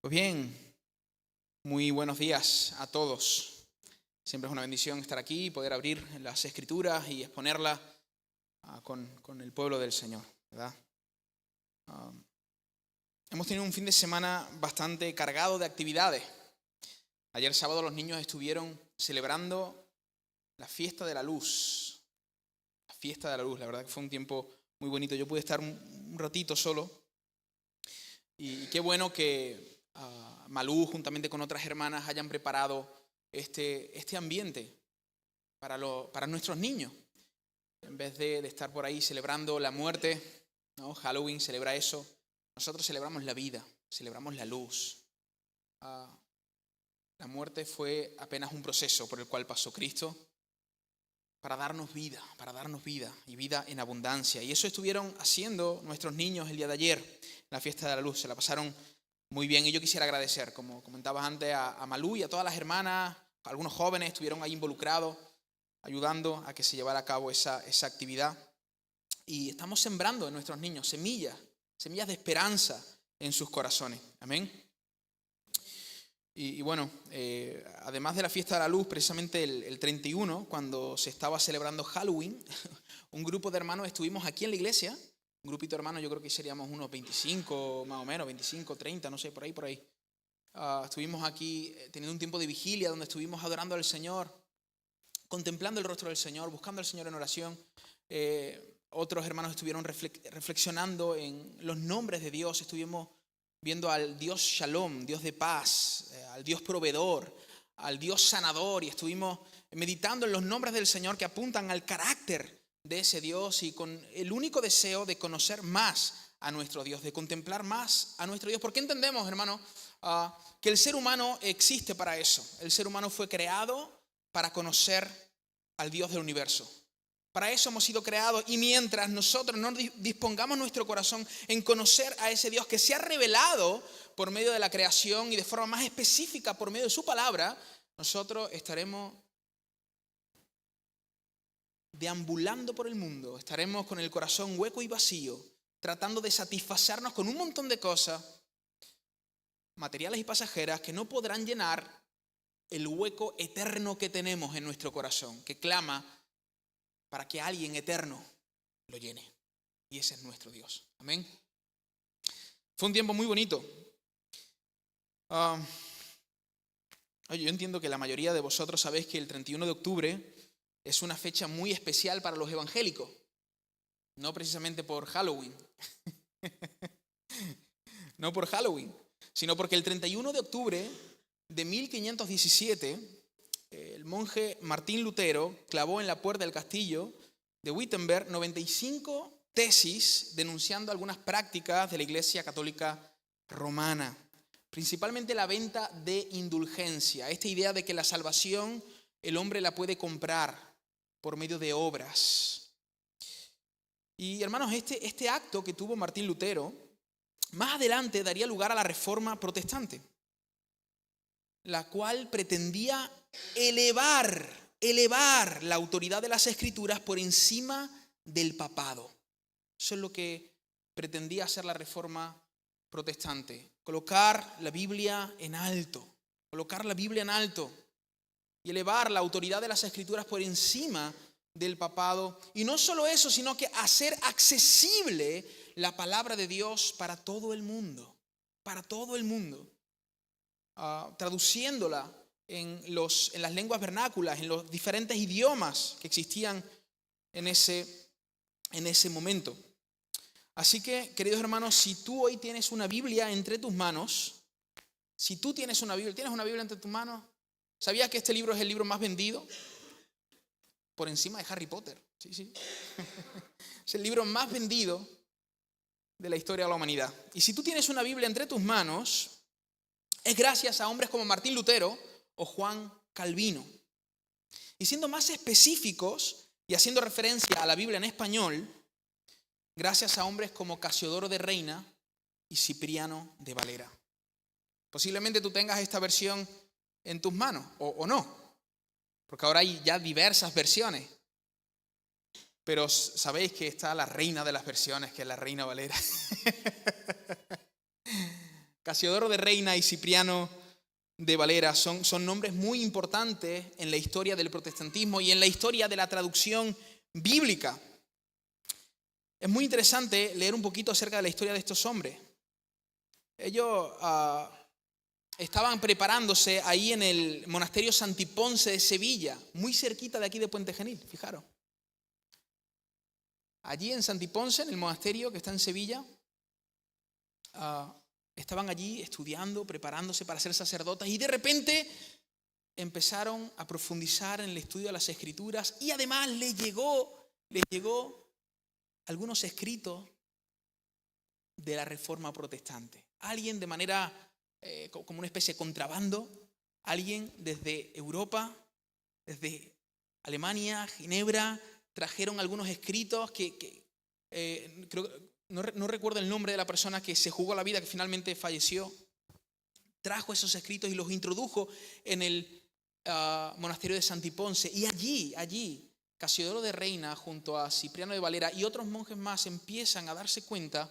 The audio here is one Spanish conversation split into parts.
Pues bien, muy buenos días a todos. Siempre es una bendición estar aquí y poder abrir las Escrituras y exponerlas con el pueblo del Señor, ¿verdad? Ah, Hemos tenido un fin de semana bastante cargado de actividades. Ayer sábado los niños estuvieron celebrando la fiesta de la luz. La fiesta de la luz, la verdad que fue un tiempo muy bonito. Yo pude estar un ratito solo y qué bueno que Malú, juntamente con otras hermanas, hayan preparado este ambiente para nuestros niños. En vez de estar por ahí celebrando la muerte, ¿no? Halloween celebra eso. Nosotros celebramos la vida, celebramos la luz. La muerte fue apenas un proceso por el cual pasó Cristo para darnos vida y vida en abundancia. Y eso estuvieron haciendo nuestros niños el día de ayer, la fiesta de la luz. Se la pasaron muy bien, y yo quisiera agradecer, como comentabas antes, a Malú y a todas las hermanas. Algunos jóvenes estuvieron ahí involucrados, ayudando a que se llevara a cabo esa actividad. Y estamos sembrando en nuestros niños semillas de esperanza en sus corazones. Amén. Y bueno, además de la fiesta de la luz, precisamente el 31, cuando se estaba celebrando Halloween, un grupo de hermanos estuvimos aquí en la iglesia. Un grupito de hermanos, yo creo que seríamos unos 25, más o menos, 25, 30, no sé, por ahí. Estuvimos aquí teniendo un tiempo de vigilia donde estuvimos adorando al Señor, contemplando el rostro del Señor, buscando al Señor en oración. Otros hermanos estuvieron reflexionando en los nombres de Dios. Estuvimos viendo al Dios Shalom, Dios de paz, al Dios proveedor, al Dios sanador, y estuvimos meditando en los nombres del Señor que apuntan al carácter de ese Dios, y con el único deseo de conocer más a nuestro Dios, de contemplar más a nuestro Dios. Porque entendemos, hermano, que el ser humano existe para eso. El ser humano fue creado para conocer al Dios del universo. Para eso hemos sido creados, y mientras nosotros no dispongamos nuestro corazón en conocer a ese Dios que se ha revelado por medio de la creación y de forma más específica por medio de su palabra, nosotros estaremos deambulando por el mundo, estaremos con el corazón hueco y vacío, tratando de satisfacernos con un montón de cosas materiales y pasajeras que no podrán llenar el hueco eterno que tenemos en nuestro corazón, que clama para que alguien eterno lo llene. Y ese es nuestro Dios. Amén. Fue un tiempo muy bonito. Yo entiendo que la mayoría de vosotros sabéis que el 31 de octubre es una fecha muy especial para los evangélicos. No precisamente por Halloween. No por Halloween, sino porque el 31 de octubre de 1517, el monje Martín Lutero clavó en la puerta del castillo de Wittenberg 95 tesis denunciando algunas prácticas de la Iglesia Católica Romana, principalmente la venta de indulgencia, esta idea de que la salvación el hombre la puede comprar por medio de obras. Y hermanos, este acto que tuvo Martín Lutero más adelante daría lugar a la Reforma Protestante, la cual pretendía elevar la autoridad de las Escrituras por encima del papado. Eso es lo que pretendía hacer la Reforma Protestante, colocar la Biblia en alto y elevar la autoridad de las Escrituras por encima del papado. Y no solo eso, sino que hacer accesible la palabra de Dios para todo el mundo, traduciéndola en las lenguas vernáculas, en los diferentes idiomas que existían en ese momento. Así que, queridos hermanos, si tú hoy tienes una Biblia entre tus manos, ¿tienes una Biblia entre tus manos? ¿Sabías que este libro es el libro más vendido? Por encima de Harry Potter. Sí. Es el libro más vendido de la historia de la humanidad. Y si tú tienes una Biblia entre tus manos, es gracias a hombres como Martín Lutero o Juan Calvino. Y siendo más específicos y haciendo referencia a la Biblia en español, gracias a hombres como Casiodoro de Reina y Cipriano de Valera. Posiblemente tú tengas esta versión en tus manos, o no, porque ahora hay ya diversas versiones. Pero sabéis que está la reina de las versiones, que es la Reina Valera. Casiodoro de Reina y Cipriano de Valera son nombres muy importantes en la historia del protestantismo y en la historia de la traducción bíblica. Es muy interesante leer un poquito acerca de la historia de estos hombres. Ellos estaban preparándose ahí en el monasterio Santiponce de Sevilla, muy cerquita de aquí de Puente Genil, fijaros. Allí en Santiponce, en el monasterio que está en Sevilla, estaban allí estudiando, preparándose para ser sacerdotes y de repente empezaron a profundizar en el estudio de las Escrituras y además les llegó algunos escritos de la Reforma Protestante. Alguien de manera como una especie de contrabando, alguien desde Europa, desde Alemania, Ginebra, trajeron algunos escritos no recuerdo el nombre de la persona que se jugó la vida, que finalmente falleció. Trajo esos escritos y los introdujo en el monasterio de Santiponce. Y allí, Casiodoro de Reina, junto a Cipriano de Valera y otros monjes más, empiezan a darse cuenta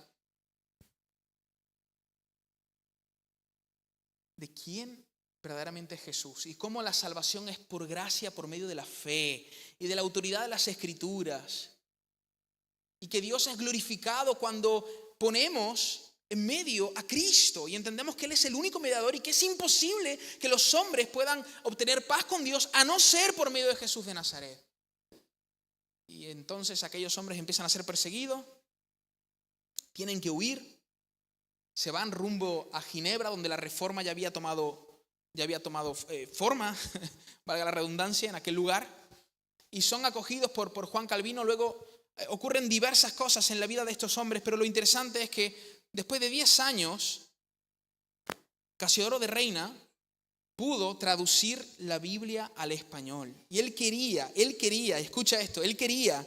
de quién verdaderamente es Jesús y cómo la salvación es por gracia, por medio de la fe y de la autoridad de las Escrituras. Y que Dios es glorificado cuando ponemos en medio a Cristo y entendemos que Él es el único mediador y que es imposible que los hombres puedan obtener paz con Dios a no ser por medio de Jesús de Nazaret. Y entonces aquellos hombres empiezan a ser perseguidos, tienen que huir, se van rumbo a Ginebra, donde la Reforma ya había tomado forma, valga la redundancia, en aquel lugar, y son acogidos por Juan Calvino. Luego ocurren diversas cosas en la vida de estos hombres, pero lo interesante es que después de 10 años, Casiodoro de Reina pudo traducir la Biblia al español. Y él quería, escucha esto, él quería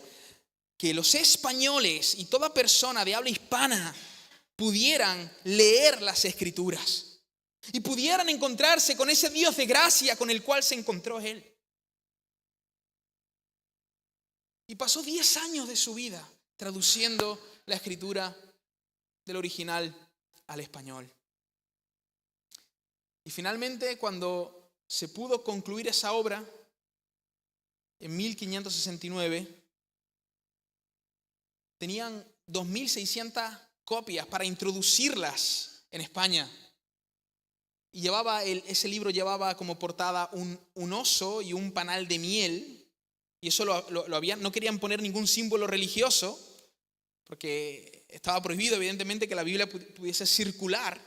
que los españoles y toda persona de habla hispana pudieran leer las Escrituras y pudieran encontrarse con ese Dios de gracia con el cual se encontró él. Y pasó 10 años de su vida traduciendo la Escritura del original al español. Y finalmente, cuando se pudo concluir esa obra, en 1569, tenían 2.600 copias para introducirlas en España. Y ese libro llevaba como portada un oso y un panal de miel. Y eso no querían poner ningún símbolo religioso, porque estaba prohibido, evidentemente, que la Biblia pudiese circular.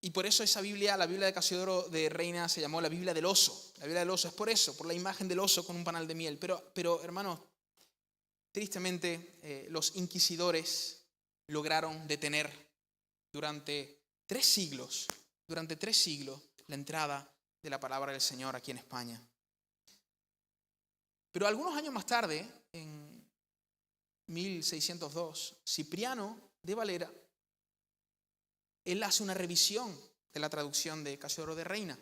Y por eso esa Biblia, la Biblia de Casiodoro de Reina, se llamó la Biblia del oso. La Biblia del oso es por eso, por la imagen del oso con un panal de miel. Pero hermanos, tristemente, los inquisidores lograron detener durante 3 siglos, la entrada de la palabra del Señor aquí en España. Pero algunos años más tarde, en 1602, Cipriano de Valera, él hace una revisión de la traducción de Casiodoro de Reina.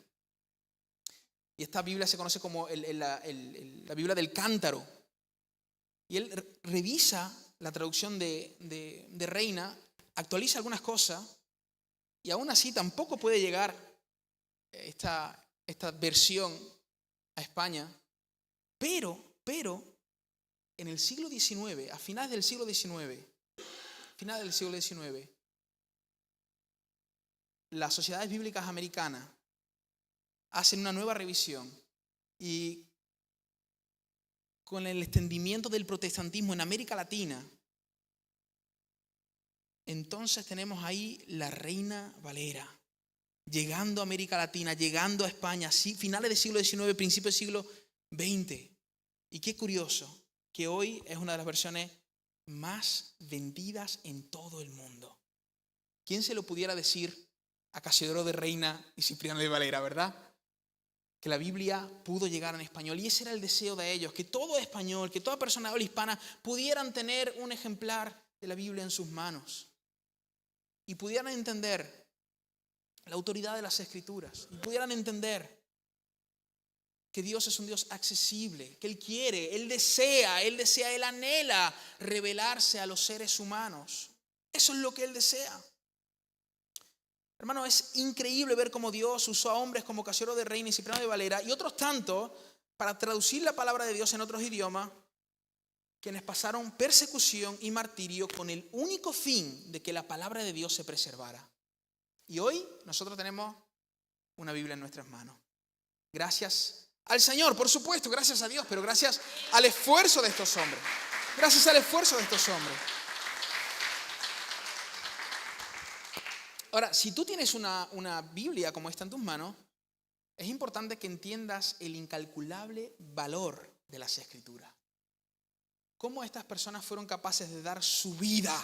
Y esta Biblia se conoce como la Biblia del Cántaro. Y él revisa la traducción de Reina, actualiza algunas cosas, y aún así tampoco puede llegar esta versión a España. Pero en el siglo XIX, a finales del siglo XIX, las sociedades bíblicas americanas hacen una nueva revisión y con el extendimiento del protestantismo en América Latina, entonces tenemos ahí la Reina Valera, llegando a América Latina, llegando a España, finales del siglo XIX, principios del siglo XX. Y qué curioso que hoy es una de las versiones más vendidas en todo el mundo. ¿Quién se lo pudiera decir a Casiodoro de Reina y Cipriano de Valera, verdad? Que la Biblia pudo llegar en español. Y ese era el deseo de ellos, que todo español, que toda persona de habla hispana pudieran tener un ejemplar de la Biblia en sus manos. Y pudieran entender la autoridad de las Escrituras. Y pudieran entender que Dios es un Dios accesible, que Él quiere, Él desea, Él anhela revelarse a los seres humanos. Eso es lo que Él desea. Hermano, es increíble ver cómo Dios usó a hombres como Casiodoro de Reina y Cipriano de Valera y otros tantos para traducir la palabra de Dios en otros idiomas, quienes pasaron persecución y martirio con el único fin de que la palabra de Dios se preservara. Y hoy nosotros tenemos una Biblia en nuestras manos. Gracias al Señor, por supuesto, gracias a Dios, pero gracias al esfuerzo de estos hombres. Gracias al esfuerzo de estos hombres. Ahora, si tú tienes una Biblia como esta en tus manos, es importante que entiendas el incalculable valor de las Escrituras. Cómo estas personas fueron capaces de dar su vida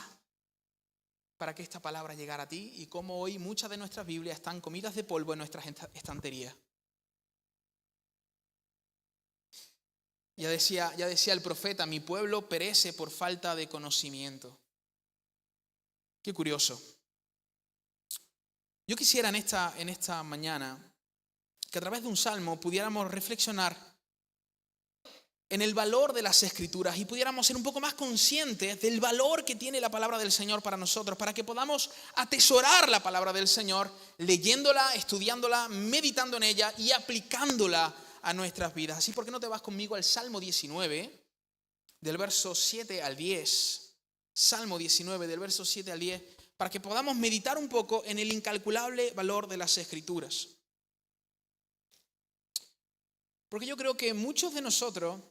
para que esta palabra llegara a ti y cómo hoy muchas de nuestras Biblias están comidas de polvo en nuestras estanterías. Ya decía el profeta, mi pueblo perece por falta de conocimiento. Qué curioso. Yo quisiera en esta mañana que a través de un salmo pudiéramos reflexionar en el valor de las Escrituras y pudiéramos ser un poco más conscientes del valor que tiene la palabra del Señor para nosotros, para que podamos atesorar la palabra del Señor, leyéndola, estudiándola, meditando en ella y aplicándola a nuestras vidas. Así, ¿por qué no te vas conmigo al Salmo 19, del verso 7 al 10? Salmo 19, del verso 7 al 10, para que podamos meditar un poco en el incalculable valor de las Escrituras. Porque yo creo que muchos de nosotros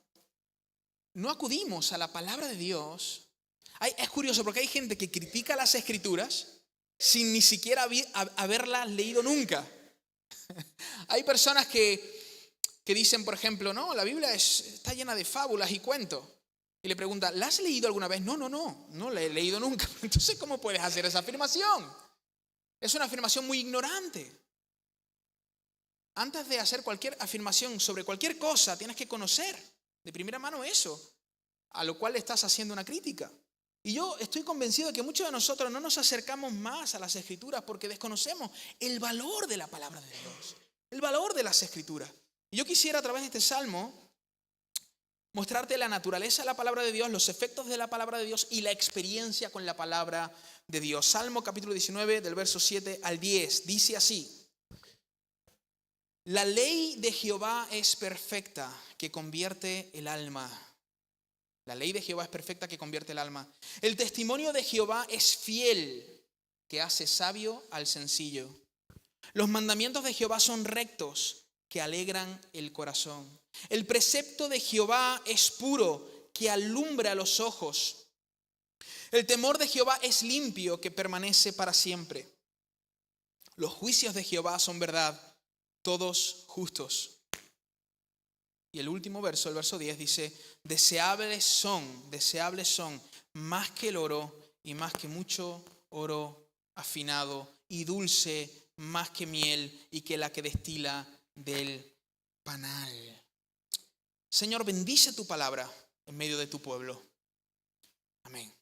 no acudimos a la palabra de Dios. Es curioso porque hay gente que critica las Escrituras sin ni siquiera haberlas leído nunca. Hay personas que dicen, por ejemplo, no, la Biblia está llena de fábulas y cuentos. Y le pregunta, ¿la has leído alguna vez? No la he leído nunca. Entonces, ¿cómo puedes hacer esa afirmación? Es una afirmación muy ignorante. Antes de hacer cualquier afirmación sobre cualquier cosa, tienes que conocer de primera mano eso, a lo cual le estás haciendo una crítica. Y yo estoy convencido de que muchos de nosotros no nos acercamos más a las Escrituras porque desconocemos el valor de la palabra de Dios, el valor de las Escrituras. Y yo quisiera a través de este salmo mostrarte la naturaleza de la palabra de Dios, los efectos de la palabra de Dios y la experiencia con la palabra de Dios. Salmo capítulo 19, del verso 7 al 10, dice así. La ley de Jehová es perfecta, que convierte el alma. La ley de Jehová es perfecta, que convierte el alma. El testimonio de Jehová es fiel, que hace sabio al sencillo. Los mandamientos de Jehová son rectos, que alegran el corazón. El precepto de Jehová es puro, que alumbra los ojos. El temor de Jehová es limpio, que permanece para siempre. Los juicios de Jehová son verdad, todos justos. Y el último verso, el verso 10, dice, deseables son, más que el oro y más que mucho oro afinado, y dulce más que miel y que la que destila del panal. Señor, bendice tu palabra en medio de tu pueblo. Amén.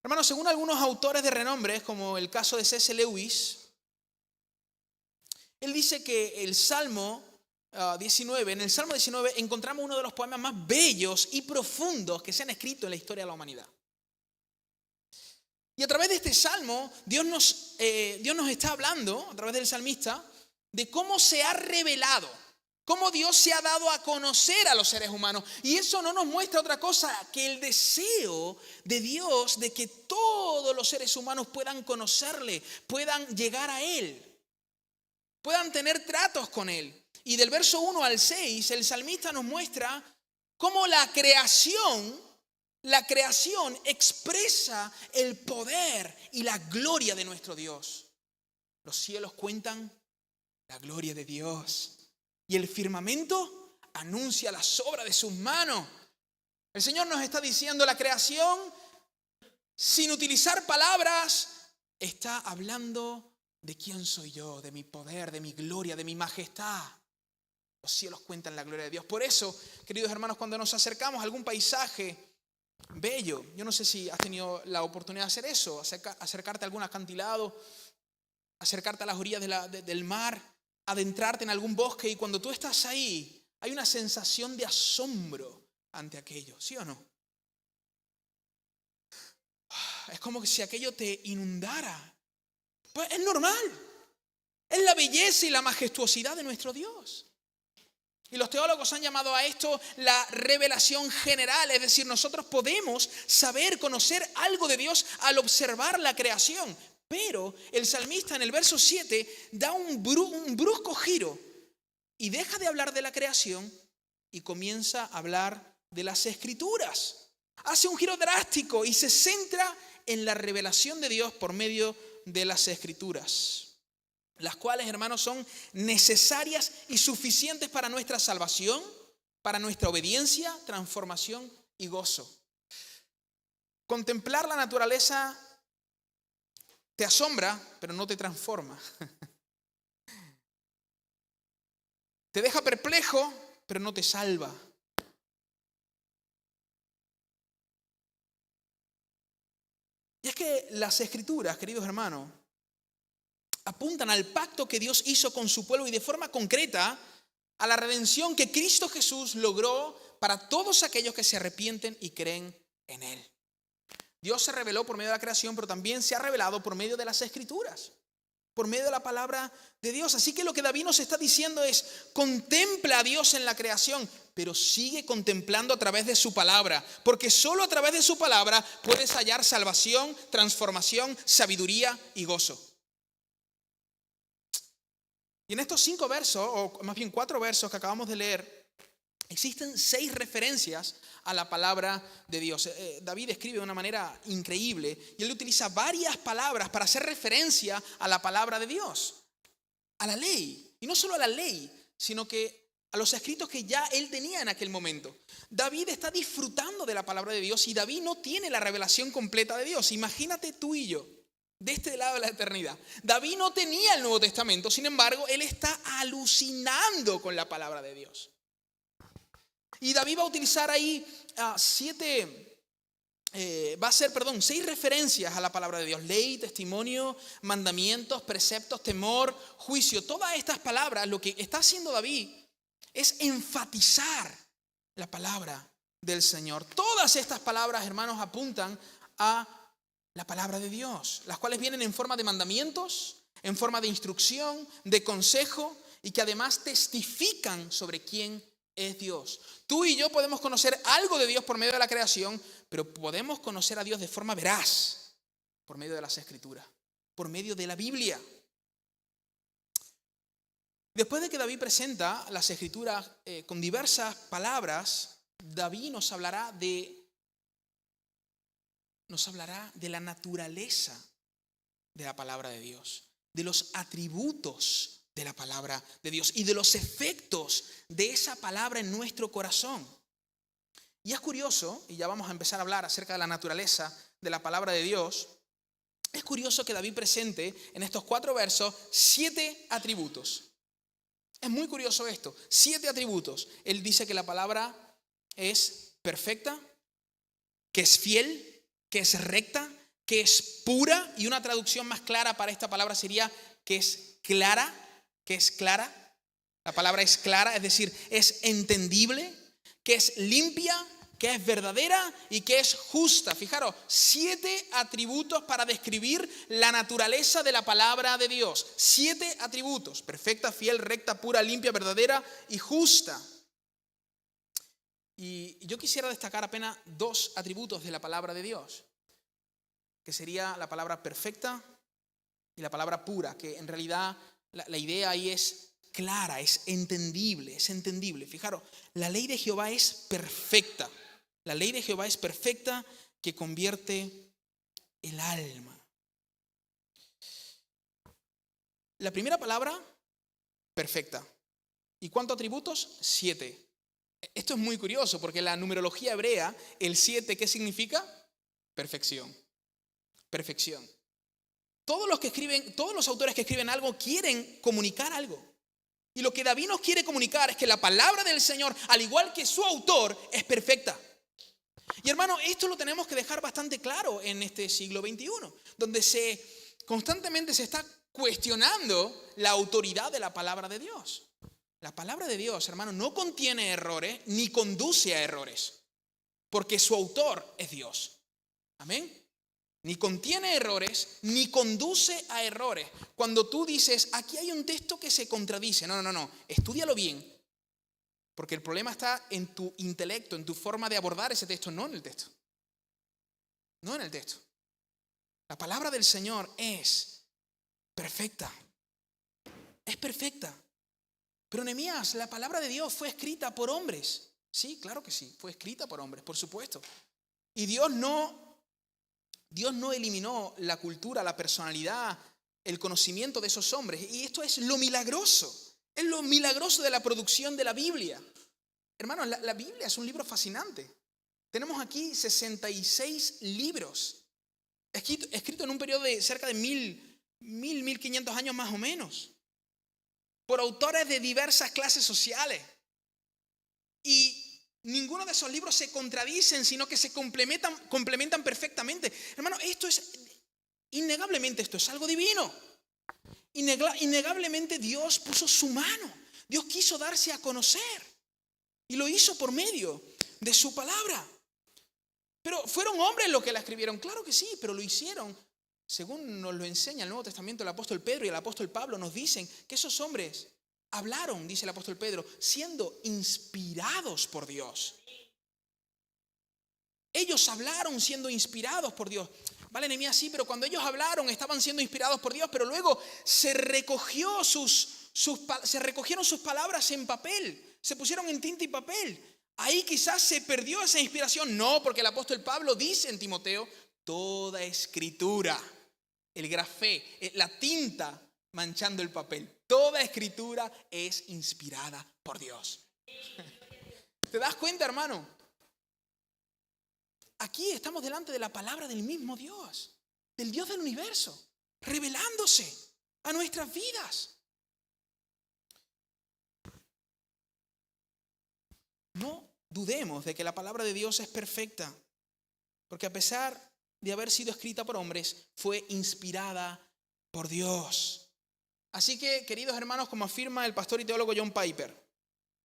Hermanos, según algunos autores de renombre, como el caso de C.S. Lewis, él dice que el Salmo 19, en el Salmo 19 encontramos uno de los poemas más bellos y profundos que se han escrito en la historia de la humanidad. Y a través de este Salmo, Dios nos está hablando, a través del salmista, de cómo se ha revelado, cómo Dios se ha dado a conocer a los seres humanos. Y eso no nos muestra otra cosa que el deseo de Dios de que todos los seres humanos puedan conocerle, puedan llegar a Él, puedan tener tratos con Él. Y del verso 1 al 6, el salmista nos muestra cómo la creación expresa el poder y la gloria de nuestro Dios. Los cielos cuentan la gloria de Dios y el firmamento anuncia las obras de sus manos. El Señor nos está diciendo, la creación, sin utilizar palabras, está hablando de quién soy yo, de mi poder, de mi gloria, de mi majestad. Los cielos cuentan la gloria de Dios. Por eso, queridos hermanos, cuando nos acercamos a algún paisaje bello, yo no sé si has tenido la oportunidad de hacer eso, acercarte a algún acantilado, acercarte a las orillas del mar, adentrarte en algún bosque, y cuando tú estás ahí, hay una sensación de asombro ante aquello, ¿sí o no? es como si aquello te inundara. Pues es normal. Es la belleza y la majestuosidad de nuestro Dios. Y los teólogos han llamado a esto la revelación general, es decir, nosotros podemos saber, conocer algo de Dios al observar la creación. Pero el salmista en el verso 7 da un brusco giro y deja de hablar de la creación y comienza a hablar de las Escrituras. Hace un giro drástico y se centra en la revelación de Dios por medio de las Escrituras, las cuales, hermanos, son necesarias y suficientes para nuestra salvación, para nuestra obediencia, transformación y gozo. Contemplar la naturaleza te asombra, pero no te transforma. Te deja perplejo, pero no te salva. Y es que las Escrituras, queridos hermanos, apuntan al pacto que Dios hizo con su pueblo y de forma concreta a la redención que Cristo Jesús logró para todos aquellos que se arrepienten y creen en Él. Dios se reveló por medio de la creación, pero también se ha revelado por medio de las Escrituras, por medio de la palabra de Dios. Así que lo que David nos está diciendo es: contempla a Dios en la creación, pero sigue contemplando a través de su palabra, porque solo a través de su palabra puedes hallar salvación, transformación, sabiduría y gozo. Y en estos 5 versos, o más bien 4 versos que acabamos de leer, existen 6 referencias a la palabra de Dios. David escribe de una manera increíble y él utiliza varias palabras para hacer referencia a la palabra de Dios, a la ley. Y no solo a la ley, sino que a los escritos que ya él tenía en aquel momento. David está disfrutando de la palabra de Dios y David no tiene la revelación completa de Dios. Imagínate tú y yo, de este lado de la eternidad. David no tenía el Nuevo Testamento, sin embargo, él está alucinando con la palabra de Dios. Y David va a utilizar ahí 6 referencias a la palabra de Dios: ley, testimonio, mandamientos, preceptos, temor, juicio. Todas estas palabras, lo que está haciendo David es enfatizar la palabra del Señor. Todas estas palabras, hermanos, apuntan a la palabra de Dios, las cuales vienen en forma de mandamientos, en forma de instrucción, de consejo, y que además testifican sobre quién es Dios. Tú y yo podemos conocer algo de Dios por medio de la creación, pero podemos conocer a Dios de forma veraz por medio de las Escrituras, por medio de la Biblia. Después de que David presenta las Escrituras con diversas palabras, David nos hablará de la naturaleza de la palabra de Dios, de los atributos de la palabra de Dios y de los efectos de esa palabra en nuestro corazón. Y es curioso, y ya vamos a empezar a hablar acerca de la naturaleza de la palabra de Dios, es curioso que David presente en estos 4 versos 7 atributos. Es muy curioso esto, 7 atributos. Él dice que la palabra es perfecta, que es fiel, que es recta, que es pura, y una traducción más clara para esta palabra sería que es clara, la palabra es clara, es decir, es entendible, que es limpia, que es verdadera y que es justa. Fijaros, 7 atributos para describir la naturaleza de la palabra de Dios. 7 atributos: perfecta, fiel, recta, pura, limpia, verdadera y justa. Y yo quisiera destacar apenas 2 atributos de la palabra de Dios, que sería la palabra perfecta y la palabra pura, que en realidad la idea ahí es clara, es entendible, Fijaros, la ley de Jehová es perfecta. La ley de Jehová es perfecta, que convierte el alma. La primera palabra, perfecta. ¿Y cuántos atributos? 7. Esto es muy curioso porque la numerología hebrea, el 7, ¿qué significa? Perfección. Perfección. Todos los autores que escriben algo quieren comunicar algo. Y lo que David nos quiere comunicar es que la palabra del Señor, al igual que su autor, es perfecta. Y hermano, esto lo tenemos que dejar bastante claro en este siglo XXI, donde constantemente se está cuestionando la autoridad de la palabra de Dios. La palabra de Dios, hermano, no contiene errores ni conduce a errores, porque su autor es Dios. Amén. ni contiene errores, ni conduce a errores. Cuando tú dices, aquí hay un texto que se contradice, no, estúdialo bien, porque el problema está en tu intelecto, en tu forma de abordar ese texto, no en el texto. No en el texto. La palabra del Señor es perfecta. Es perfecta. Pero Nehemías, la palabra de Dios fue escrita por hombres. Sí, claro que sí, fue escrita por hombres, por supuesto. Y Dios no eliminó la cultura, la personalidad, el conocimiento de esos hombres. Y esto es lo milagroso. Es lo milagroso de la producción de la Biblia. Hermanos, la Biblia es un libro fascinante. Tenemos aquí 66 libros, escritos en un periodo de cerca de 1500 años más o menos, por autores de diversas clases sociales. Y ninguno de esos libros se contradicen, sino que se complementan perfectamente. Hermano, innegablemente esto es algo divino. Innegablemente Dios puso su mano. Dios quiso darse a conocer. Y lo hizo por medio de su palabra. Pero ¿fueron hombres los que la escribieron? Claro que sí, pero lo hicieron. Según nos lo enseña el Nuevo Testamento, el apóstol Pedro y el apóstol Pablo nos dicen que esos hombres hablaron, dice el apóstol Pedro, siendo inspirados por Dios. Ellos hablaron siendo inspirados por Dios. Vale, Nehemías, sí, pero cuando ellos hablaron estaban siendo inspirados por Dios, pero luego se recogieron sus palabras en papel, se pusieron en tinta y papel. Ahí quizás se perdió esa inspiración. No, porque el apóstol Pablo dice en Timoteo, toda escritura, el grafé, la tinta manchando el papel, toda escritura es inspirada por Dios. ¿Te das cuenta, hermano? Aquí estamos delante de la palabra del mismo Dios, del Dios del universo, revelándose a nuestras vidas. No dudemos de que la palabra de Dios es perfecta, porque a pesar de haber sido escrita por hombres, fue inspirada por Dios. Así que, queridos hermanos, como afirma el pastor y teólogo John Piper,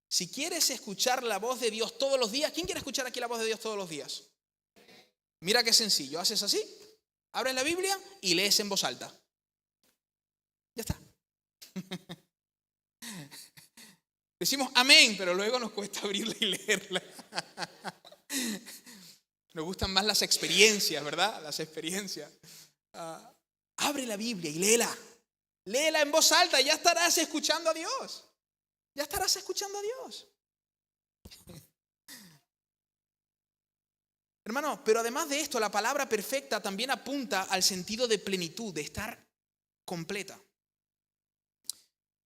si quieres escuchar la voz de Dios todos los días, ¿quién quiere escuchar aquí la voz de Dios todos los días? Mira qué sencillo, haces así, abres la Biblia y lees en voz alta. Ya está. Decimos amén, pero luego nos cuesta abrirla y leerla. Nos gustan más las experiencias, ¿verdad? Las experiencias. Abre la Biblia y léela. Léela en voz alta y ya estarás escuchando a Dios. Ya estarás escuchando a Dios. Hermano, pero además de esto, la palabra perfecta también apunta al sentido de plenitud, de estar completa.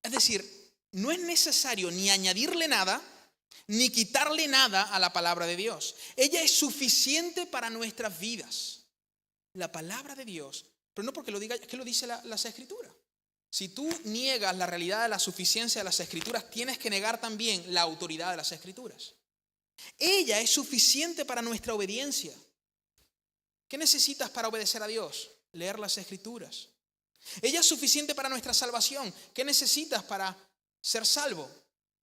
Es decir, no es necesario ni añadirle nada, ni quitarle nada a la palabra de Dios. Ella es suficiente para nuestras vidas. La palabra de Dios, pero no porque lo diga, es que lo dice las Escrituras. Si tú niegas la realidad de la suficiencia de las Escrituras, tienes que negar también la autoridad de las Escrituras. Ella es suficiente para nuestra obediencia. ¿Qué necesitas para obedecer a Dios? Leer las Escrituras. Ella es suficiente para nuestra salvación. ¿Qué necesitas para ser salvo?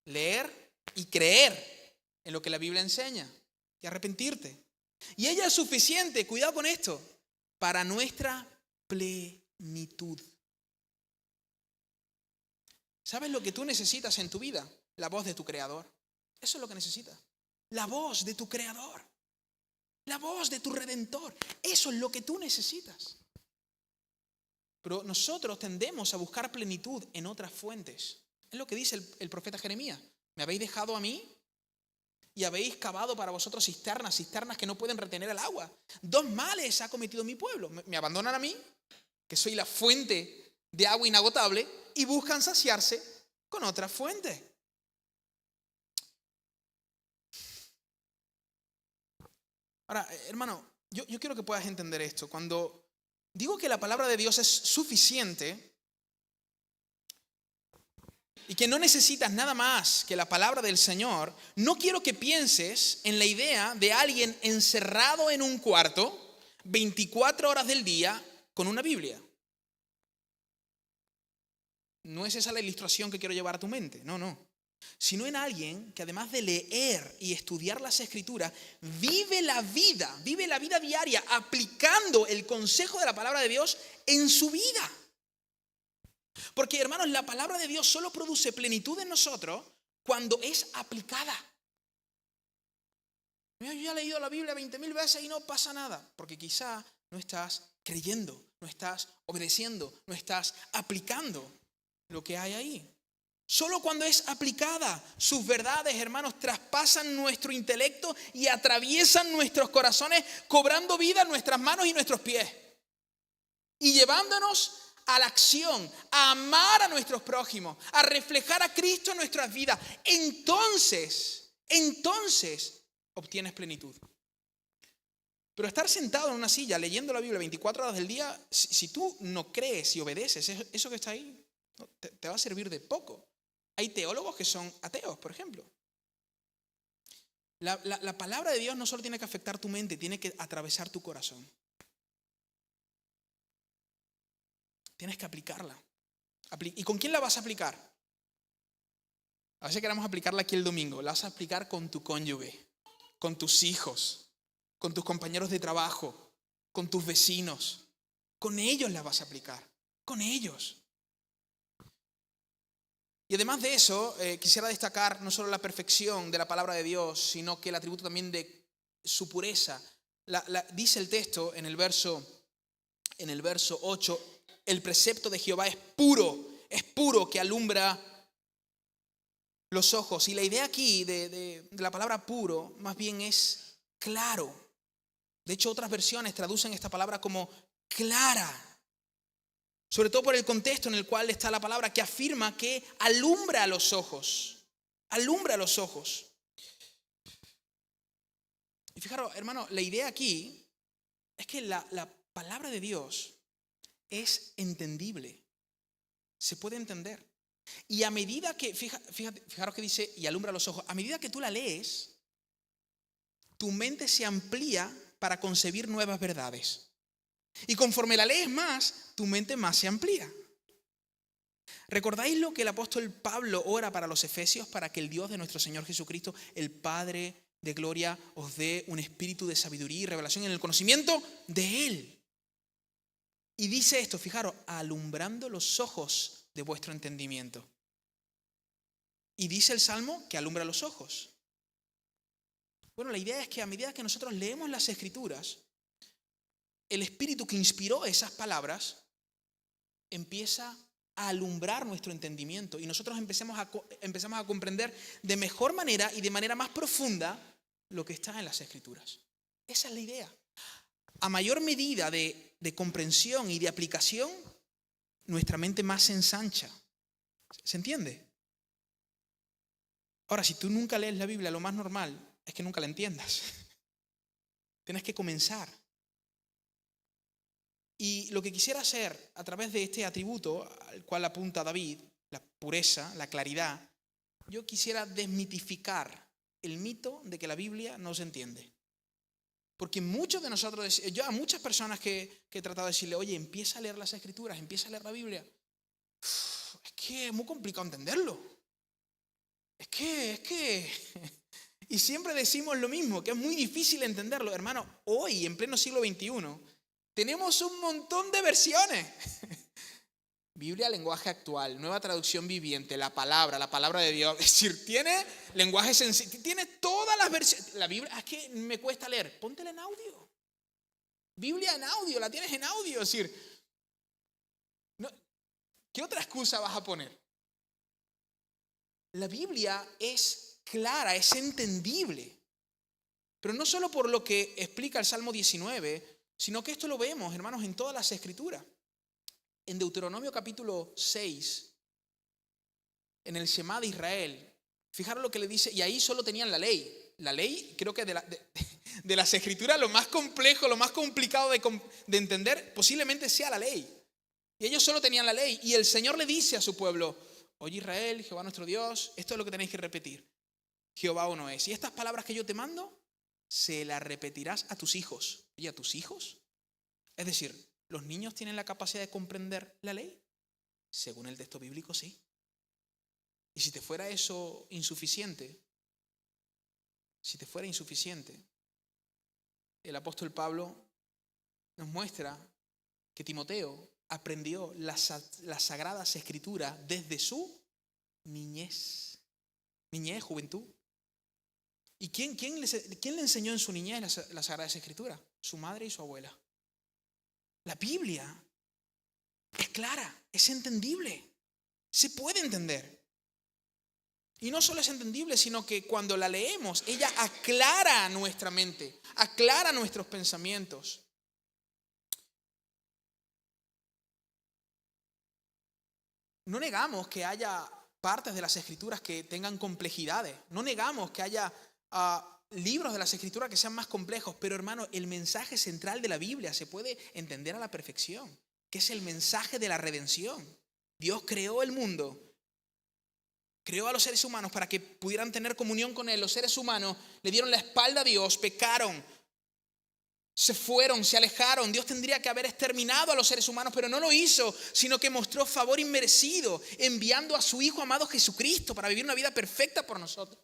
Leer y creer en lo que la Biblia enseña y arrepentirte. Y ella es suficiente, cuidado con esto, para nuestra plenitud. ¿Sabes lo que tú necesitas en tu vida? La voz de tu Creador. Eso es lo que necesitas. La voz de tu Creador. La voz de tu Redentor. Eso es lo que tú necesitas. Pero nosotros tendemos a buscar plenitud en otras fuentes. Es lo que dice el profeta Jeremías. Me habéis dejado a mí y habéis cavado para vosotros cisternas que no pueden retener el agua. 2 males ha cometido mi pueblo. Me abandonan a mí, que soy la fuente de agua inagotable, y buscan saciarse con otra fuente. Ahora, hermano, yo quiero que puedas entender esto. Cuando digo que la palabra de Dios es suficiente y que no necesitas nada más que la palabra del Señor, no quiero que pienses en la idea de alguien encerrado en un cuarto 24 horas del día con una Biblia. No es esa la ilustración que quiero llevar a tu mente, no. sino en alguien que además de leer y estudiar las Escrituras, vive la vida diaria aplicando el consejo de la palabra de Dios en su vida. Porque, hermanos, la palabra de Dios solo produce plenitud en nosotros cuando es aplicada. Mira, yo ya he leído la Biblia 20.000 veces y no pasa nada, porque quizá no estás creyendo, no estás obedeciendo, no estás aplicando lo que hay ahí. Solo cuando es aplicada, sus verdades, hermanos, traspasan nuestro intelecto y atraviesan nuestros corazones, cobrando vida en nuestras manos y nuestros pies. Y llevándonos a la acción, a amar a nuestros prójimos, a reflejar a Cristo en nuestras vidas. Entonces obtienes plenitud. Pero estar sentado en una silla leyendo la Biblia 24 horas del día, si tú no crees y obedeces, eso que está ahí te va a servir de poco. Hay teólogos que son ateos, por ejemplo. La palabra de Dios no solo tiene que afectar tu mente, tiene que atravesar tu corazón. Tienes que aplicarla. ¿Y con quién la vas a aplicar? A veces queremos aplicarla aquí el domingo. La vas a aplicar con tu cónyuge, con tus hijos, con tus compañeros de trabajo, con tus vecinos. Con ellos la vas a aplicar. Con ellos. Y además de eso, quisiera destacar no solo la perfección de la palabra de Dios, sino que el atributo también de su pureza. Dice el texto en el verso 8, el precepto de Jehová es puro que alumbra los ojos. Y la idea aquí de la palabra puro más bien es claro. De hecho, otras versiones traducen esta palabra como clara. Sobre todo por el contexto en el cual está la palabra que afirma que alumbra los ojos. Alumbra los ojos. Y fijaros, hermano, la idea aquí es que la palabra de Dios es entendible. Se puede entender. Y a medida que, fijaros que dice, y alumbra los ojos, a medida que tú la lees, tu mente se amplía para concebir nuevas verdades. Y conforme la lees más, tu mente más se amplía. ¿Recordáis lo que el apóstol Pablo ora para los efesios? Para que el Dios de nuestro Señor Jesucristo, el Padre de gloria, os dé un espíritu de sabiduría y revelación en el conocimiento de Él. Y dice esto, fijaros, alumbrando los ojos de vuestro entendimiento. Y dice el Salmo que alumbra los ojos. Bueno, la idea es que a medida que nosotros leemos las Escrituras, el Espíritu que inspiró esas palabras empieza a alumbrar nuestro entendimiento y nosotros empezamos a comprender de mejor manera y de manera más profunda lo que está en las Escrituras. Esa es la idea. A mayor medida de comprensión y de aplicación, nuestra mente más se ensancha. ¿Se entiende? Ahora, si tú nunca lees la Biblia, lo más normal es que nunca la entiendas. Tienes que comenzar. Y lo que quisiera hacer a través de este atributo al cual apunta David, la pureza, la claridad, yo quisiera desmitificar el mito de que la Biblia no se entiende. Porque muchos de nosotros, yo a muchas personas que he tratado de decirle, oye, empieza a leer las Escrituras, empieza a leer la Biblia. Es que es muy complicado entenderlo. Es que... Y siempre decimos lo mismo, que es muy difícil entenderlo. Hermano, hoy, en pleno siglo XXI, tenemos un montón de versiones. Biblia, lenguaje actual, nueva traducción viviente, la palabra de Dios. Es decir, tiene lenguaje sencillo, tiene todas las versiones. La Biblia, es que me cuesta leer. Póntela en audio. Biblia en audio, la tienes en audio. Es decir, no, ¿qué otra excusa vas a poner? La Biblia es clara, es entendible. Pero no solo por lo que explica el Salmo 19, sino que esto lo vemos, hermanos, en todas las Escrituras. En Deuteronomio capítulo 6, en el Shema de Israel, fijaros lo que le dice, y ahí solo tenían la ley. La ley, creo que de las Escrituras, lo más complejo, lo más complicado de entender, posiblemente sea la ley. Y ellos solo tenían la ley. Y el Señor le dice a su pueblo, oye Israel, Jehová nuestro Dios, esto es lo que tenéis que repetir. Jehová uno es. Y estas palabras que yo te mando, se las repetirás a tus hijos. ¿Y a tus hijos? Es decir, ¿los niños tienen la capacidad de comprender la ley? Según el texto bíblico, sí. Y si te fuera eso insuficiente, el apóstol Pablo nos muestra que Timoteo aprendió las sagradas escrituras desde su niñez, juventud. ¿Y quién le enseñó en su niñez las sagradas escrituras? Su madre y su abuela. La Biblia es clara, es entendible, se puede entender. Y no solo es entendible, sino que cuando la leemos, ella aclara nuestra mente, aclara nuestros pensamientos. No negamos que haya partes de las Escrituras que tengan complejidades. No negamos que haya libros de las Escrituras que sean más complejos. Pero hermano, el mensaje central de la Biblia se puede entender a la perfección, que es el mensaje de la redención. Dios creó el mundo. Creó a los seres humanos para que pudieran tener comunión con Él. Los seres humanos le dieron la espalda a Dios, pecaron, se fueron, se alejaron. Dios tendría que haber exterminado a los seres humanos, pero no lo hizo, sino que mostró favor inmerecido, enviando a su Hijo amado Jesucristo para vivir una vida perfecta por nosotros.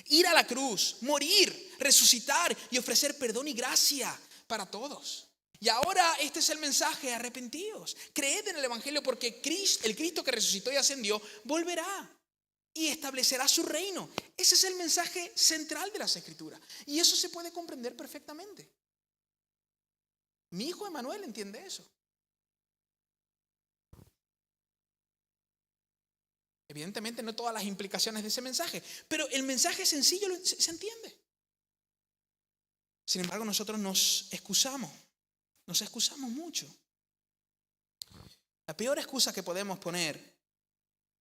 Ir a la cruz, morir, resucitar y ofrecer perdón y gracia para todos. Y ahora este es el mensaje: arrepentíos, creed en el Evangelio, porque el Cristo que resucitó y ascendió volverá y establecerá su reino. Ese es el mensaje central de las Escrituras. Y eso se puede comprender perfectamente. Mi hijo Emanuel entiende eso. Evidentemente no todas las implicaciones de ese mensaje, pero el mensaje sencillo se entiende. Sin embargo, nosotros nos excusamos mucho. La peor excusa que podemos poner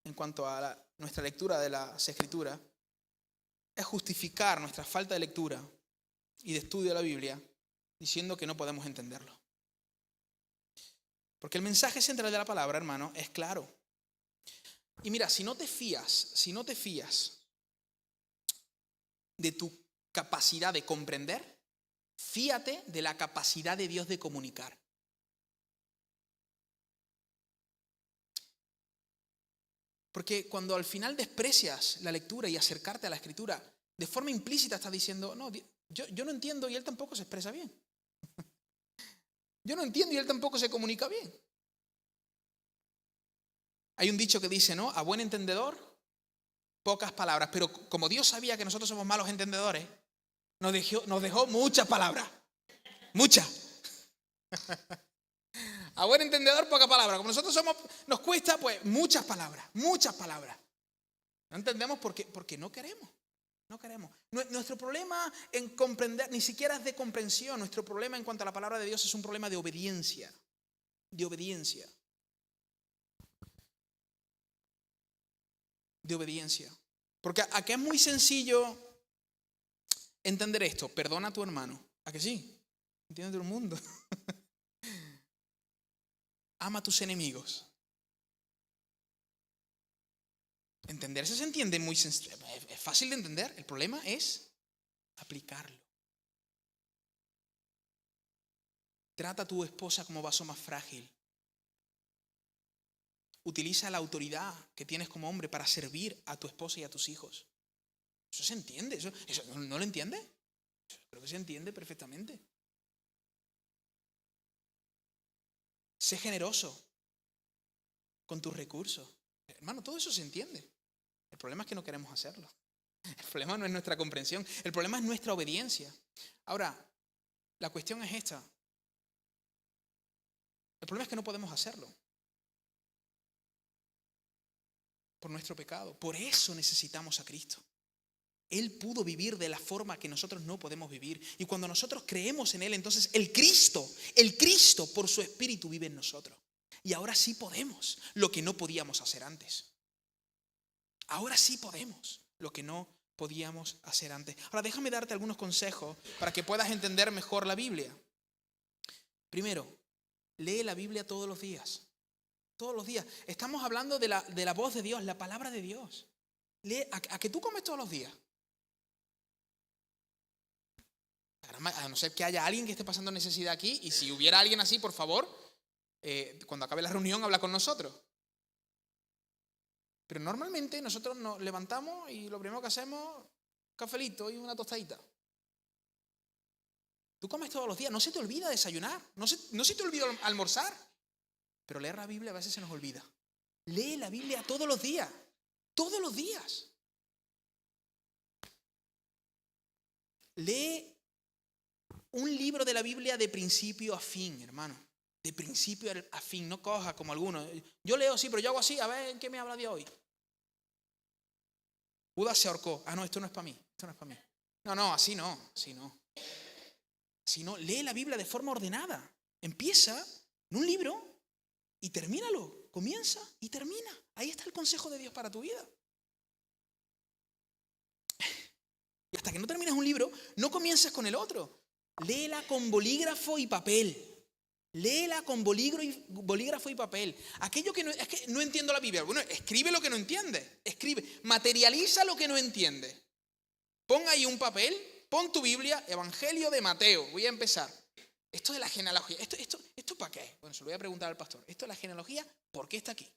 en cuanto a nuestra lectura de las Escrituras es justificar nuestra falta de lectura y de estudio de la Biblia diciendo que no podemos entenderlo. Porque el mensaje central de la palabra, hermano, es claro. Y mira, si no te fías de tu capacidad de comprender, fíate de la capacidad de Dios de comunicar. Porque cuando al final desprecias la lectura y acercarte a la Escritura, de forma implícita estás diciendo: no, yo no entiendo y Él tampoco se expresa bien. Yo no entiendo y Él tampoco se comunica bien. Hay un dicho que dice, ¿no? A buen entendedor, pocas palabras. Pero como Dios sabía que nosotros somos malos entendedores, nos dejó muchas palabras. Muchas. A buen entendedor, poca palabra. Como nosotros nos cuesta, pues muchas palabras. No entendemos porque no queremos. No queremos. Nuestro problema en comprender ni siquiera es de comprensión. Nuestro problema en cuanto a la palabra de Dios es un problema de obediencia. De obediencia. Porque aquí es muy sencillo entender esto. Perdona a tu hermano. ¿A que sí? Entiende todo el mundo. Ama a tus enemigos. Entenderse se entiende muy sencillo. Es fácil de entender. El problema es aplicarlo. Trata a tu esposa como vaso más frágil. Utiliza la autoridad que tienes como hombre para servir a tu esposa y a tus hijos. Eso se entiende. ¿Eso no lo entiende? Creo que se entiende perfectamente. Sé generoso con tus recursos. Hermano, todo eso se entiende. El problema es que no queremos hacerlo. El problema no es nuestra comprensión. El problema es nuestra obediencia. Ahora, la cuestión es esta. El problema es que no podemos hacerlo. Por nuestro pecado. Por eso necesitamos a Cristo. Él pudo vivir de la forma que nosotros no podemos vivir. Y cuando nosotros creemos en Él, entonces el Cristo por su Espíritu vive en nosotros. Y ahora sí podemos lo que no podíamos hacer antes. Ahora sí podemos lo que no podíamos hacer antes. Ahora déjame darte algunos consejos para que puedas entender mejor la Biblia. Primero, lee la Biblia todos los días. Todos los días. Estamos hablando de la voz de Dios, la palabra de Dios. Lee, ¿a que tú comes todos los días? A no ser que haya alguien que esté pasando necesidad aquí, y si hubiera alguien así, por favor, cuando acabe la reunión, habla con nosotros. Pero normalmente nosotros nos levantamos y lo primero que hacemos, un cafelito y una tostadita. Tú comes todos los días, no se te olvida desayunar, no se te olvida almorzar. Pero leer la Biblia a veces se nos olvida. Lee la Biblia todos los días. Todos los días. Lee un libro de la Biblia de principio a fin, hermano. De principio a fin. No cojas como algunos. Yo leo así, pero yo hago así. A ver, ¿en qué me habla Dios hoy? Judas se ahorcó. Ah, no, esto no es para mí. Esto no es para mí. No, así no. Así no. Así no. Lee la Biblia de forma ordenada. Empieza en un libro y termínalo. Comienza y termina. Ahí está el consejo de Dios para tu vida. Y hasta que no termines un libro, no comiences con el otro. Léela con bolígrafo y papel. Léela con bolígrafo y papel. Aquello que no, es que no entiendo la Biblia. Bueno, escribe lo que no entiendes. Escribe. Materializa lo que no entiendes. Pon ahí un papel. Pon tu Biblia, Evangelio de Mateo. Voy a empezar. Esto de la genealogía. ¿Esto para qué? Bueno, se lo voy a preguntar al pastor. Esto de la genealogía, ¿por qué está aquí?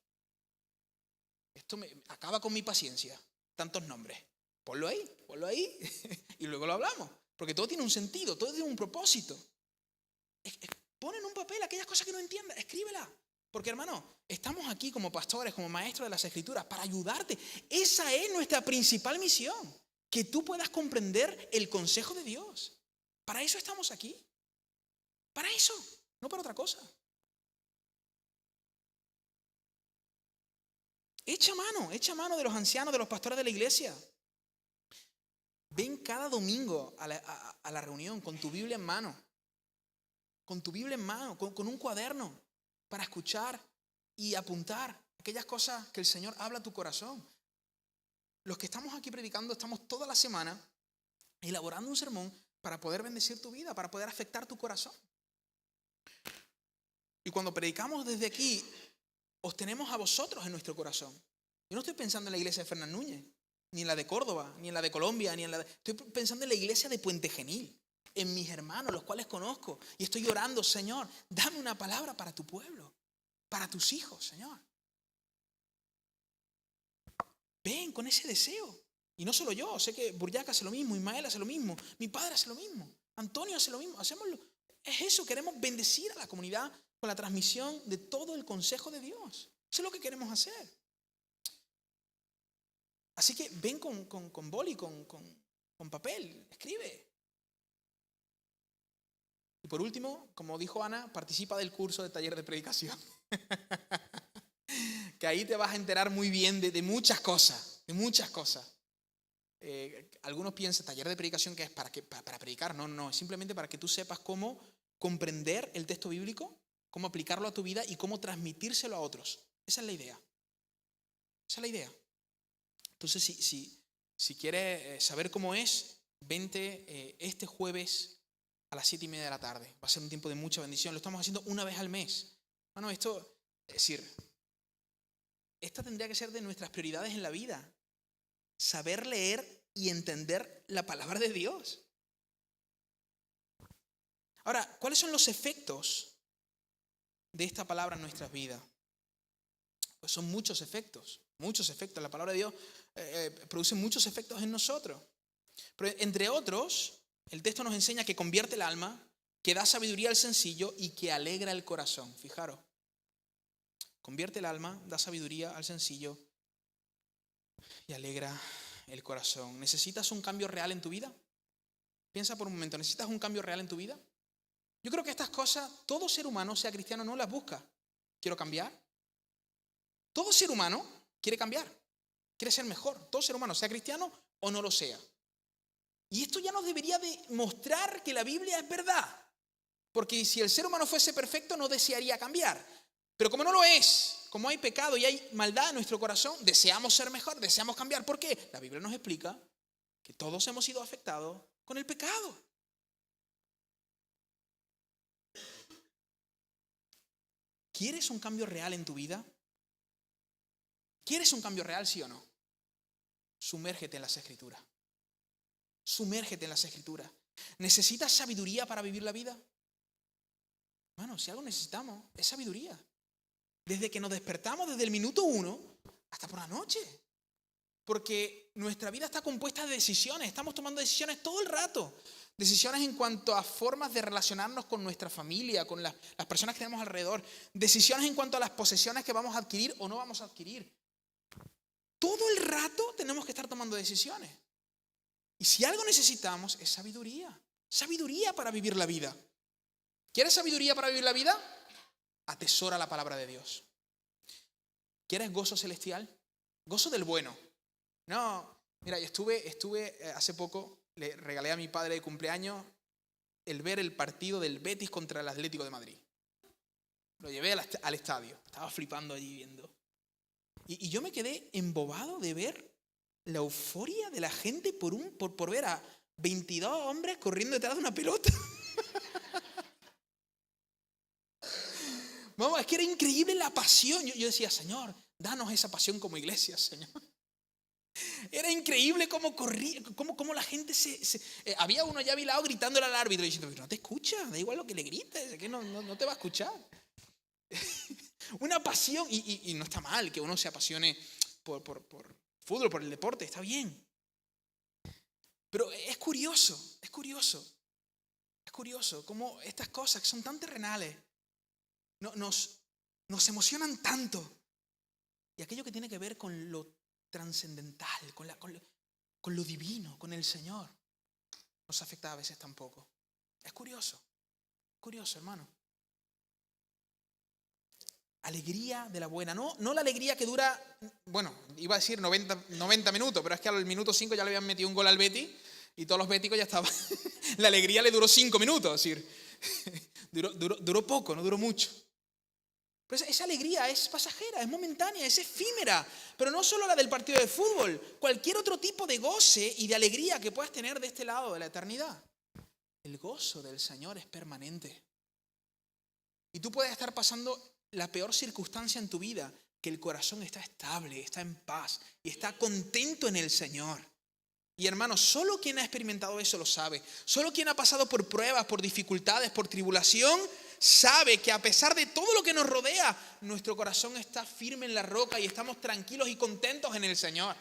Esto me acaba con mi paciencia. Tantos nombres. Ponlo ahí y luego lo hablamos. Porque todo tiene un sentido, todo tiene un propósito. Pon en un papel aquellas cosas que no entiendas, escríbela. Porque, hermano, estamos aquí como pastores, como maestros de las Escrituras, para ayudarte. Esa es nuestra principal misión. Que tú puedas comprender el consejo de Dios. Para eso estamos aquí. Para eso, no para otra cosa. Echa mano de los ancianos, de los pastores de la iglesia. Ven cada domingo a la reunión con tu Biblia en mano. Con tu Biblia en mano, con un cuaderno, para escuchar y apuntar aquellas cosas que el Señor habla a tu corazón. Los que estamos aquí predicando, estamos toda la semana elaborando un sermón para poder bendecir tu vida, para poder afectar tu corazón. Y cuando predicamos desde aquí, os tenemos a vosotros en nuestro corazón. Yo no estoy pensando en la iglesia de Fernán Núñez, ni en la de Córdoba, ni en la de Colombia, estoy pensando en la iglesia de Puente Genil, en mis hermanos, los cuales conozco. Y estoy orando, Señor, dame una palabra para tu pueblo, para tus hijos, Señor. Ven con ese deseo. Y no solo yo, sé que Buryaca hace lo mismo, Ismael hace lo mismo, mi padre hace lo mismo, Antonio hace lo mismo. Es eso, queremos bendecir a la comunidad con la transmisión de todo el consejo de Dios. Eso es lo que queremos hacer. Así que ven con boli, con papel, escribe. Y por último, como dijo Ana, participa del curso de taller de predicación. Que ahí te vas a enterar muy bien de muchas cosas, Algunos piensan, taller de predicación, ¿qué es? ¿Para predicar? No, es simplemente para que tú sepas cómo comprender el texto bíblico, cómo aplicarlo a tu vida y cómo transmitírselo a otros. Esa es la idea. Entonces, si quieres saber cómo es, vente este jueves a las 7:30 de la tarde. Va a ser un tiempo de mucha bendición. Lo estamos haciendo una vez al mes. Bueno, es decir, esta tendría que ser de nuestras prioridades en la vida. Saber leer y entender la palabra de Dios. Ahora, ¿cuáles son los efectos de esta palabra en nuestras vidas? Pues son muchos efectos. La palabra de Dios produce muchos efectos en nosotros. Pero entre otros, el texto nos enseña que convierte el alma, que da sabiduría al sencillo y que alegra el corazón. Fijaros. Convierte el alma, da sabiduría al sencillo y alegra el corazón. ¿Necesitas un cambio real en tu vida? Piensa por un momento, ¿necesitas un cambio real en tu vida? Yo creo que estas cosas, todo ser humano, sea cristiano o no, las busca. ¿Quiero cambiar? Todo ser humano quiere cambiar, quiere ser mejor. Todo ser humano, sea cristiano o no lo sea. Y esto ya nos debería de mostrar que la Biblia es verdad. Porque si el ser humano fuese perfecto, no desearía cambiar. Pero como no lo es, como hay pecado y hay maldad en nuestro corazón, deseamos ser mejor, deseamos cambiar. ¿Por qué? La Biblia nos explica que todos hemos sido afectados con el pecado. ¿Quieres un cambio real en tu vida? ¿Quieres un cambio real, sí o no? Sumérgete en las Escrituras. ¿Necesitas sabiduría para vivir la vida? Bueno, si algo necesitamos, es sabiduría. Desde que nos despertamos, desde el minuto 1, hasta por la noche. Porque nuestra vida está compuesta de decisiones. Estamos tomando decisiones todo el rato. Decisiones en cuanto a formas de relacionarnos con nuestra familia, con las personas que tenemos alrededor. Decisiones en cuanto a las posesiones que vamos a adquirir o no vamos a adquirir. Todo el rato tenemos que estar tomando decisiones. Y si algo necesitamos es sabiduría. Sabiduría para vivir la vida. ¿Quieres sabiduría para vivir la vida? Atesora la palabra de Dios. ¿Quieres gozo celestial? Gozo del bueno. No, mira, yo estuve hace poco, le regalé a mi padre de cumpleaños el ver el partido del Betis contra el Atlético de Madrid. Lo llevé al estadio, estaba flipando allí viendo. Y yo me quedé embobado de ver la euforia de la gente por ver a 22 hombres corriendo detrás de una pelota. Vamos, es que era increíble la pasión. Yo decía, Señor, danos esa pasión como iglesia, Señor. Era increíble cómo corría, cómo la gente había uno ya a mi lado gritándole al árbitro diciendo, no te escucha, da igual lo que le grites, que no te va a escuchar. Una pasión, y no está mal que uno se apasione por fútbol, por el deporte, está bien. Pero es curioso cómo estas cosas que son tan terrenales nos emocionan tanto. Y aquello que tiene que ver con lo trascendental, con lo divino, con el Señor, nos afecta a veces tampoco. Es curioso, hermano. Alegría de la buena, no la alegría que dura, bueno, iba a decir 90 minutos, pero es que al minuto 5 ya le habían metido un gol al Betis y todos los béticos ya estaban. La alegría le duró 5 minutos, es decir, duró poco, no duró mucho. Pero esa alegría es pasajera, es momentánea, es efímera. Pero no solo la del partido de fútbol, cualquier otro tipo de goce y de alegría que puedas tener de este lado de la eternidad. El gozo del Señor es permanente. Y tú puedes estar pasando la peor circunstancia en tu vida, que el corazón está estable, está en paz y está contento en el Señor. Y hermanos, solo quien ha experimentado eso lo sabe. Solo quien ha pasado por pruebas, por dificultades, por tribulación, sabe que a pesar de todo lo que nos rodea, nuestro corazón está firme en la roca y estamos tranquilos y contentos en el Señor.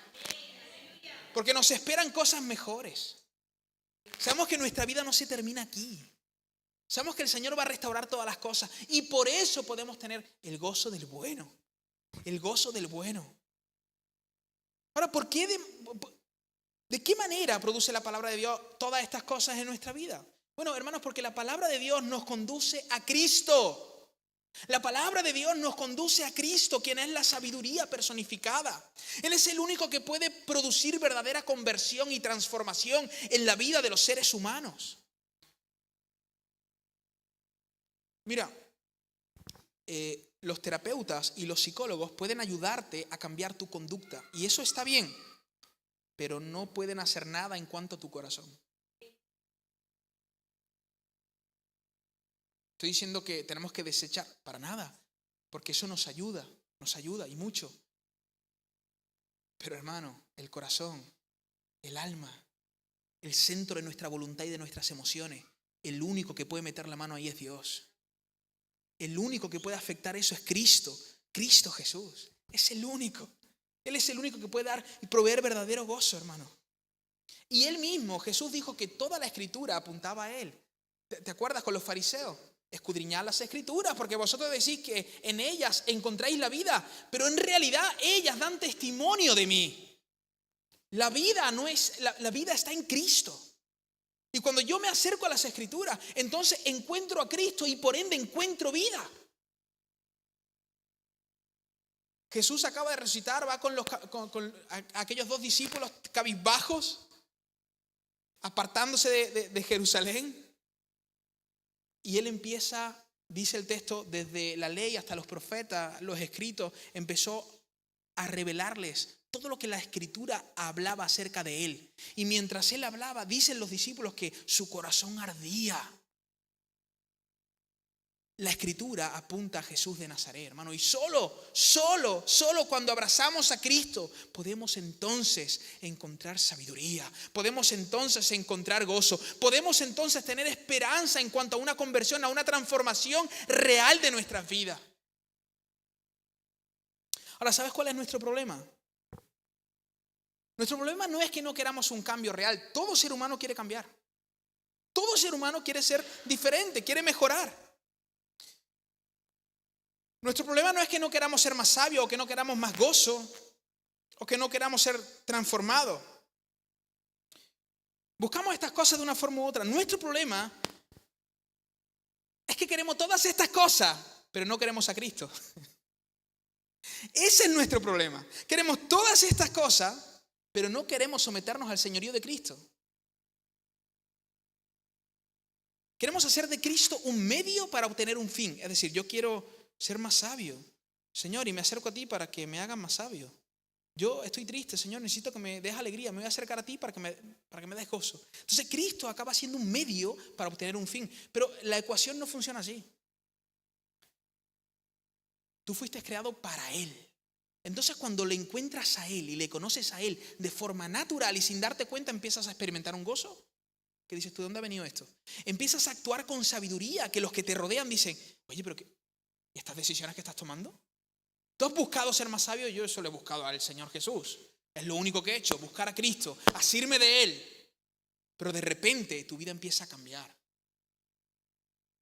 Porque nos esperan cosas mejores. Sabemos que nuestra vida no se termina aquí. Sabemos que el Señor va a restaurar todas las cosas. Y por eso podemos tener el gozo del bueno. El gozo del bueno. Ahora, ¿por qué ¿de qué manera produce la palabra de Dios todas estas cosas en nuestra vida? Bueno, hermanos, porque la palabra de Dios nos conduce a Cristo. La palabra de Dios nos conduce a Cristo, quien es la sabiduría personificada. Él es el único que puede producir verdadera conversión y transformación en la vida de los seres humanos. Mira, los terapeutas y los psicólogos pueden ayudarte a cambiar tu conducta. Y eso está bien. Pero no pueden hacer nada en cuanto a tu corazón. Estoy diciendo que tenemos que desechar para nada, porque eso nos ayuda y mucho. Pero hermano, el corazón, el alma, el centro de nuestra voluntad y de nuestras emociones, el único que puede meter la mano ahí es Dios. El único que puede afectar eso es Cristo Jesús. Es el único. Él es el único que puede dar y proveer verdadero gozo, hermano. Y él mismo, Jesús dijo que toda la escritura apuntaba a él. ¿Te acuerdas con los fariseos? Escudriñad las escrituras porque vosotros decís que en ellas encontráis la vida, pero en realidad ellas dan testimonio de mí. La vida la vida está en Cristo. Y cuando yo me acerco a las escrituras, entonces encuentro a Cristo y por ende encuentro vida. Jesús acaba de resucitar, va con aquellos 2 discípulos cabizbajos, apartándose de Jerusalén. Y él empieza, dice el texto, desde la ley hasta los profetas, los escritos, empezó a revelarles todo lo que la escritura hablaba acerca de él. Y mientras él hablaba, dicen los discípulos que su corazón ardía. La escritura apunta a Jesús de Nazaret, hermano. Y solo cuando abrazamos a Cristo podemos entonces encontrar sabiduría. Podemos entonces encontrar gozo. Podemos entonces tener esperanza en cuanto a una conversión, a una transformación real de nuestras vidas. Ahora, ¿sabes cuál es nuestro problema? Nuestro problema no es que no queramos un cambio real. Todo ser humano quiere cambiar. Todo ser humano quiere ser diferente, quiere mejorar. Nuestro problema no es que no queramos ser más sabios o que no queramos más gozo o que no queramos ser transformados. Buscamos estas cosas de una forma u otra. Nuestro problema es que queremos todas estas cosas, pero no queremos a Cristo. Ese es nuestro problema. Queremos todas estas cosas, pero no queremos someternos al señorío de Cristo. Queremos hacer de Cristo un medio para obtener un fin. Es decir, yo quiero ser más sabio, Señor, y me acerco a ti para que me hagas más sabio. Yo estoy triste, Señor, necesito que me des alegría. Me voy a acercar a ti para que me des gozo. Entonces Cristo acaba siendo un medio para obtener un fin. Pero la ecuación no funciona así. Tú fuiste creado para Él. Entonces cuando le encuentras a Él y le conoces a Él de forma natural y sin darte cuenta empiezas a experimentar un gozo. ¿Qué dices tú? ¿De dónde ha venido esto? Empiezas a actuar con sabiduría que los que te rodean dicen, oye, pero ¿y estas decisiones que estás tomando? ¿Tú has buscado ser más sabio? Yo eso lo he buscado al Señor Jesús. Es lo único que he hecho, buscar a Cristo, asirme de Él. Pero de repente tu vida empieza a cambiar.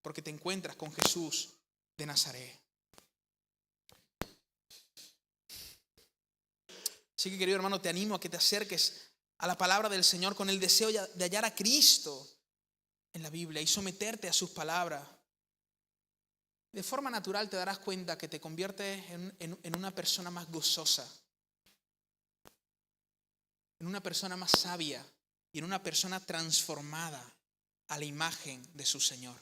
Porque te encuentras con Jesús de Nazaret. Así que, querido hermano, te animo a que te acerques a la palabra del Señor con el deseo de hallar a Cristo en la Biblia y someterte a sus palabras. De forma natural te darás cuenta que te conviertes en una persona más gozosa, en una persona más sabia y en una persona transformada a la imagen de su Señor.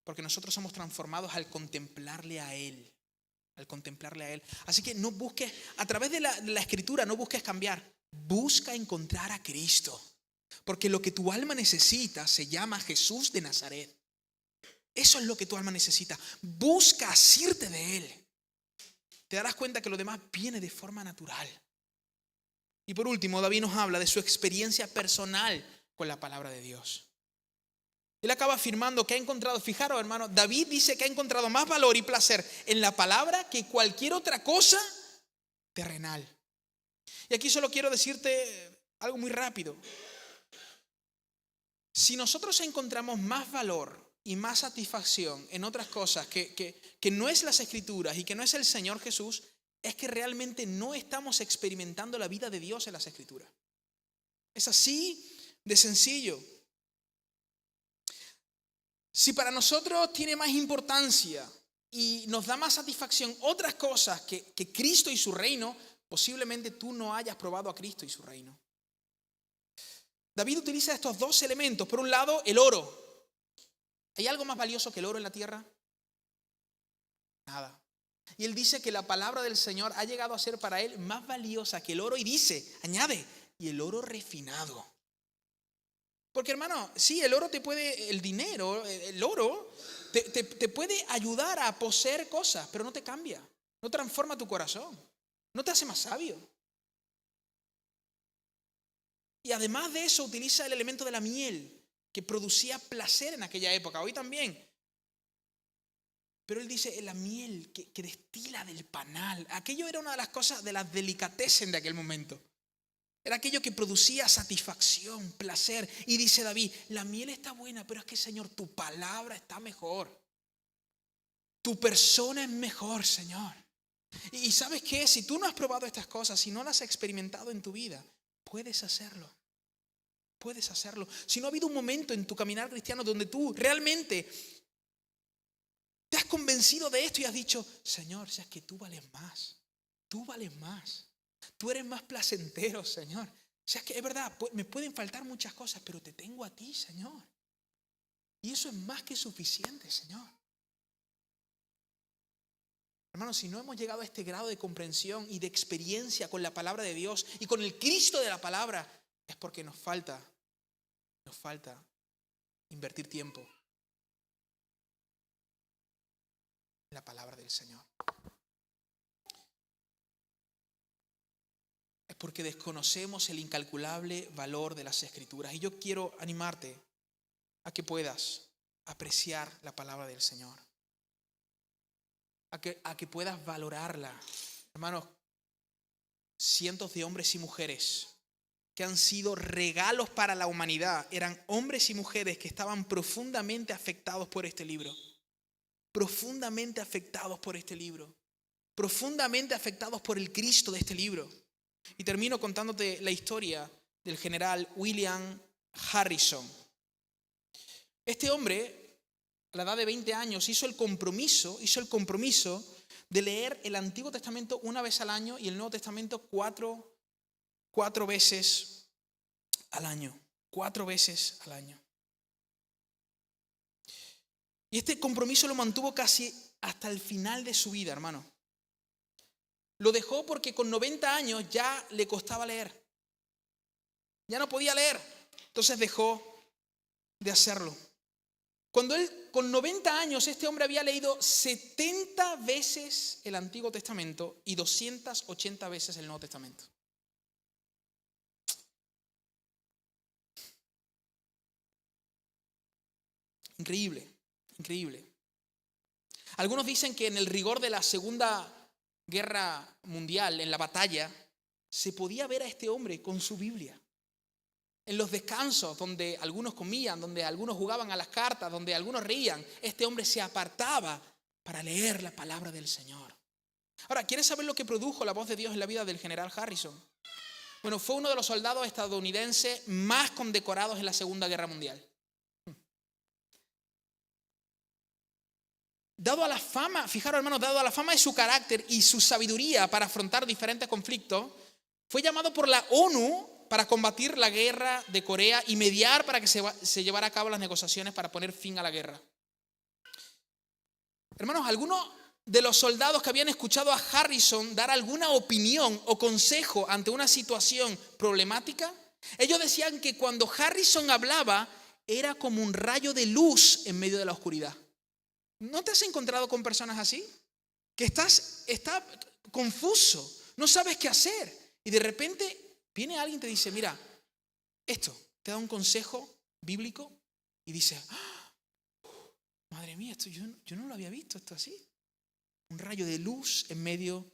Porque nosotros somos transformados al contemplarle a Él. Al contemplarle a Él. Así que no busques, a través de la Escritura, no busques cambiar. Busca encontrar a Cristo. Porque lo que tu alma necesita se llama Jesús de Nazaret. Eso es lo que tu alma necesita. Busca asirte de Él. Te darás cuenta que lo demás viene de forma natural. Y por último, David nos habla de su experiencia personal con la palabra de Dios. Él acaba afirmando que ha encontrado, fijaros hermano, David dice que ha encontrado más valor y placer en la palabra que cualquier otra cosa terrenal. Y aquí solo quiero decirte algo muy rápido. Si nosotros encontramos más valor y más satisfacción en otras cosas que no es las Escrituras y que no es el Señor Jesús, es que realmente no estamos experimentando la vida de Dios en las Escrituras. Es así de sencillo. Si para nosotros tiene más importancia y nos da más satisfacción otras cosas que Cristo y su reino, posiblemente tú no hayas probado a Cristo y su reino. David utiliza estos dos elementos. Por un lado, el oro. ¿Hay algo más valioso que el oro en la tierra? Nada. Y él dice que la palabra del Señor ha llegado a ser para él más valiosa que el oro. Y dice, añade, y el oro refinado. Porque hermano, sí, el oro te puede, el dinero, el oro te puede ayudar a poseer cosas, pero no te cambia, no transforma tu corazón, no te hace más sabio. Y además de eso utiliza el elemento de la miel, que producía placer en aquella época, hoy también. Pero él dice, la miel que destila del panal, aquello era una de las cosas, de las delicatessen de aquel momento. Era aquello que producía satisfacción, placer. Y dice David, la miel está buena, pero es que Señor, tu palabra está mejor. Tu persona es mejor, Señor. Y ¿sabes qué? Si tú no has probado estas cosas, si no las has experimentado en tu vida, puedes hacerlo. Puedes hacerlo. Si no ha habido un momento en tu caminar cristiano donde tú realmente te has convencido de esto y has dicho, Señor, si es que tú vales más. Tú vales más. Tú eres más placentero, Señor. O sea, es que es verdad, me pueden faltar muchas cosas, pero te tengo a ti, Señor. Y eso es más que suficiente, Señor. Hermanos, si no hemos llegado a este grado de comprensión y de experiencia con la palabra de Dios y con el Cristo de la palabra, es porque nos falta invertir tiempo en la palabra del Señor. Es porque desconocemos el incalculable valor de las Escrituras. Y yo quiero animarte a que puedas apreciar la palabra del Señor. A que puedas valorarla. Hermanos, cientos de hombres y mujeres que han sido regalos para la humanidad, eran hombres y mujeres que estaban profundamente afectados por este libro. Profundamente afectados por este libro. Profundamente afectados por el Cristo de este libro. Y termino contándote la historia del general William Harrison. Este hombre, a la edad de 20 años, hizo el compromiso de leer el Antiguo Testamento una vez al año y el Nuevo Testamento cuatro veces al año. 4 veces al año. Y este compromiso lo mantuvo casi hasta el final de su vida, hermano. Lo dejó porque con 90 años ya le costaba leer. Ya no podía leer. Entonces dejó de hacerlo. Con 90 años, este hombre había leído 70 veces el Antiguo Testamento y 280 veces el Nuevo Testamento. Increíble, increíble. Algunos dicen que en el rigor de la Segunda Guerra Mundial, en la batalla, se podía ver a este hombre con su Biblia. En los descansos, donde algunos comían, donde algunos jugaban a las cartas, donde algunos reían, este hombre se apartaba para leer la palabra del Señor. Ahora, ¿quieres saber lo que produjo la voz de Dios en la vida del general Harrison? Bueno, fue uno de los soldados estadounidenses más condecorados en la Segunda Guerra Mundial. Dado a la fama, fijaros hermanos, dado a la fama de su carácter y su sabiduría para afrontar diferentes conflictos, fue llamado por la ONU para combatir la guerra de Corea y mediar para que se llevara a cabo las negociaciones para poner fin a la guerra. Hermanos, algunos de los soldados que habían escuchado a Harrison dar alguna opinión o consejo ante una situación problemática, ellos decían que cuando Harrison hablaba era como un rayo de luz en medio de la oscuridad. ¿No te has encontrado con personas así? Que estás confuso, no sabes qué hacer y de repente viene alguien y te dice, mira, esto, te da un consejo bíblico y dice, madre mía, esto yo no lo había visto, esto así. Un rayo de luz en medio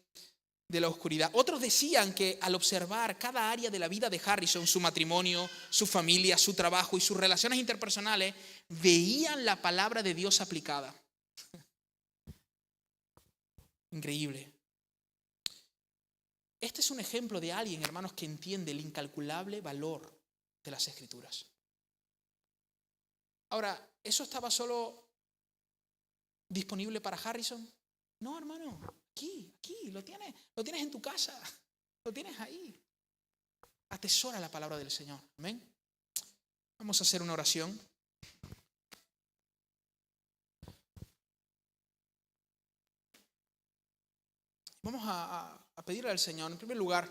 de la oscuridad. Otros decían que al observar cada área de la vida de Harrison, su matrimonio, su familia, su trabajo y sus relaciones interpersonales, veían la palabra de Dios aplicada. Increíble. Este es un ejemplo de alguien, hermanos, que entiende el incalculable valor de las Escrituras. Ahora, ¿eso estaba solo disponible para Harrison? No, hermano, aquí, lo tienes en tu casa, lo tienes ahí. Atesora la palabra del Señor. Amén. Vamos a hacer una oración. Vamos a pedirle al Señor, en primer lugar,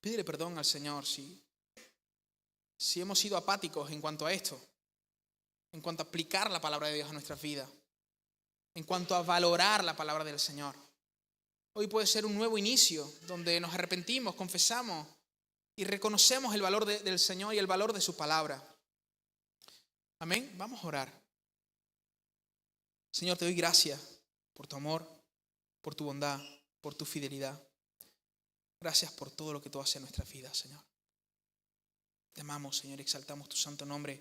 pídele perdón al Señor si hemos sido apáticos en cuanto a esto, en cuanto a aplicar la palabra de Dios a nuestras vidas, en cuanto a valorar la palabra del Señor. Hoy puede ser un nuevo inicio donde nos arrepentimos, confesamos y reconocemos el valor del Señor y el valor de su palabra. Amén. Vamos a orar. Señor, te doy gracias por tu amor, por tu bondad, por tu fidelidad. Gracias por todo lo que tú haces en nuestras vidas, Señor. Te amamos, Señor, exaltamos tu santo nombre.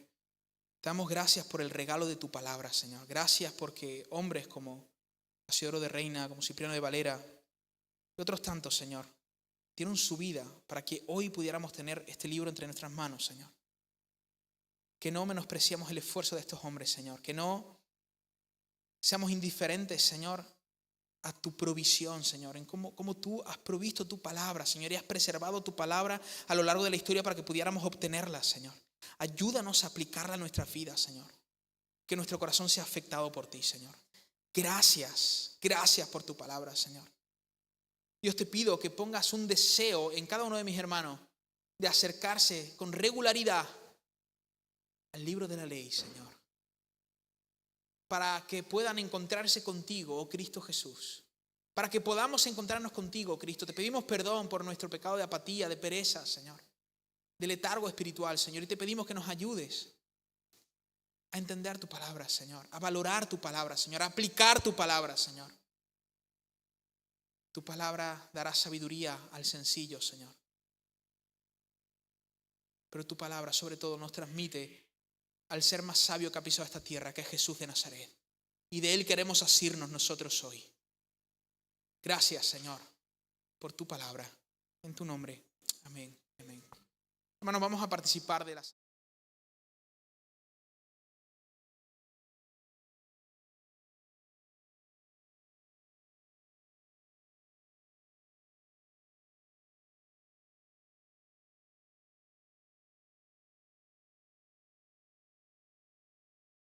Te damos gracias por el regalo de tu palabra, Señor. Gracias porque hombres como Casiodoro de Reina, como Cipriano de Valera y otros tantos, Señor, dieron su vida para que hoy pudiéramos tener este libro entre nuestras manos, Señor. Que no menospreciamos el esfuerzo de estos hombres, Señor. Que no seamos indiferentes, Señor, a tu provisión, Señor, en cómo tú has provisto tu palabra, Señor, y has preservado tu palabra a lo largo de la historia para que pudiéramos obtenerla, Señor. Ayúdanos a aplicarla a nuestras vidas, Señor. Que nuestro corazón sea afectado por ti, Señor. Gracias por tu palabra, Señor. Dios, te pido que pongas un deseo en cada uno de mis hermanos de acercarse con regularidad al libro de la ley, Señor. Para que puedan encontrarse contigo, oh Cristo Jesús. Para que podamos encontrarnos contigo, Cristo. Te pedimos perdón por nuestro pecado de apatía, de pereza, Señor. De letargo espiritual, Señor. Y te pedimos que nos ayudes a entender tu palabra, Señor. A valorar tu palabra, Señor. A aplicar tu palabra, Señor. Tu palabra dará sabiduría al sencillo, Señor. Pero tu palabra sobre todo nos transmite al ser más sabio que ha pisado esta tierra, que es Jesús de Nazaret. Y de Él queremos asirnos nosotros hoy. Gracias, Señor, por tu palabra. En tu nombre. Amén. Amén. Hermanos, vamos a participar de las...